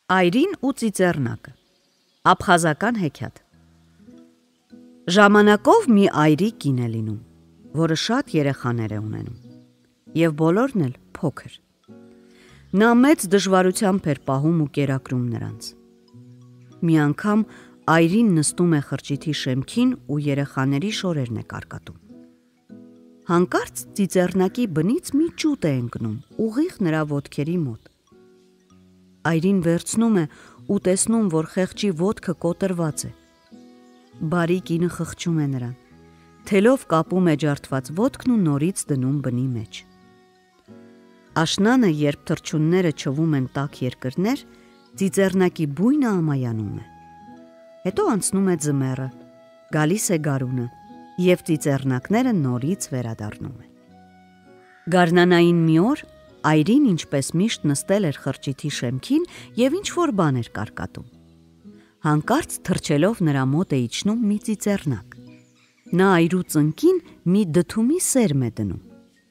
Այրին ու ծիծեռնակը։ Աբխազական հեքիաթ։ Ժամանակով մի այրի կին է լինում, որը շատ երեխաներ է ունենում, և բոլորն էլ փոքր։ Նա մեծ դժվարությամբ էր պահում ու կերակրում նրանց։ Մի անգամ այրին նստում է խրճիթի շեմքին ու երեխաների շորերն է կարկատում։ Հանկարծ ծիծեռնակի բնից մի ճուտ է ընկնում ուղիղ նրա ոտքերի մոտ։ Այրին վերցնում է ու տեսնում, որ խեղճի ոտքը կոտրված է։ Բարի կինը խղճում է նրան, թելով կապում է ջարդված ոտքն ու նորից դնում բնի մեջ։ Աշնանը, երբ թռչունները չվում են տաք երկրներ, ծիծեռնակի բույնը ամայանում է։ Հետո անցնում է ձմեռը, գալիս է գարունը, և ծիծեռնակները նորից վերադառնում են։ Գարնանային մի օր այրին ինչպես միշտ նստել էր խրճիթի շեմքին և ինչ-որ բան էր կարկատում։ Հանկարծ թռչելով նրա մոտ է իջնում մի ծիծեռնակ։ Նա այրու ծնկին մի դդումի սերմ է դնում,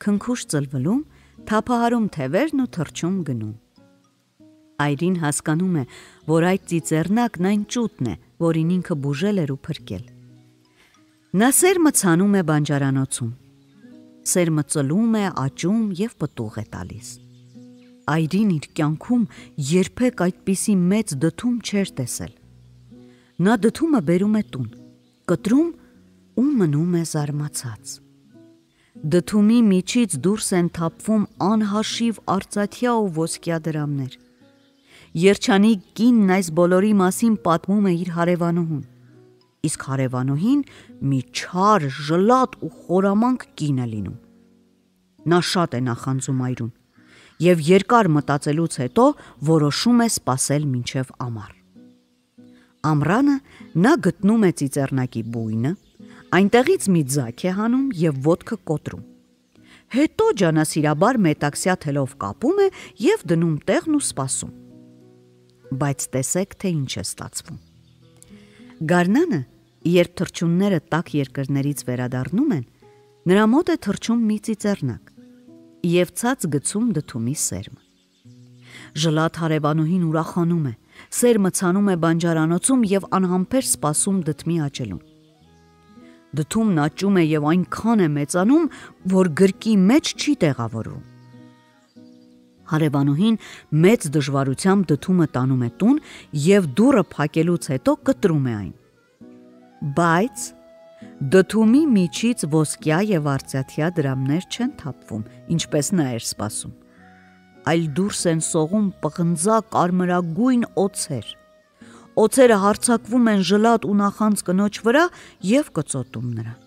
քնքուշ ծլվլում, թափահարում թևերն ու թռչում գնում։ Այրին հասկանում է, որ այդ ծիծեռնակն այն ճուտն է, որին ինքը բուժել էր ու փրկել։ Նա սերմը ցանում է բանջարանոցում։ Սերմը ծլում է, աճում և պտուղ է տալիս։ Այրին իր կյանքում երբեք այդպիսի մեծ դդում չէր տեսել։ Նա դդումը բերում է տուն, կտրում ու մնում է զարմացած։ Դդումի միջից դուրս են թափվում անհաշիվ արծաթյա ու ոսկյա դրամներ։ Երջանիկ կինն այս բոլորի մասին պատմում է իր հարևանուհուն, իսկ հարևանուհին մի չար, ժլատ ու խորամանկ կին է լինում։ Նա շատ է նախանձում այրուն և երկար մտածելուց հետո որոշում է սպասել մինչև ամառ։ Ամռանը նա գտնում է ծիծեռնակի բույնը, այնտեղից մի ձագ է հանում և ոտքը կոտրում։ Հետո ջանասիրաբար մետաքսյա թելով կապում է և դնում տեղն ու սպասում։ Բայց տեսեք, թե ինչ է ստացվում։ Գարնանը, երբ թռչունները տաք երկրներից վերադառնում են, նրա մոտ է թռչում մի ծիծեռնակ և ցած գցում դդումի սերմը։ Ժլատ հարևանուհին ուրախանում է, սերմը ցանում է բանջարանոցում և անհամբեր սպասում դդմի աճելուն։ Դդումն աճում է և այնքան է մեծանում, որ գրկի մեջ չի տեղավորվում։ Հարևանուհին մեծ դժվարությամբ դդումը տանում է տուն և դուռը փակելուց հետո կտրում է այն։ Բայց դդումի միջից ոսկյա և արծաթյա դրամներ չեն թափվում, ինչպես նա էր սպասում, այլ դուրս են սողում պղնձա կարմրագույն օձեր։ Օձերը հարձակվում են ժլատ ու նախանձ կնոջ վրա և կծոտում նրան։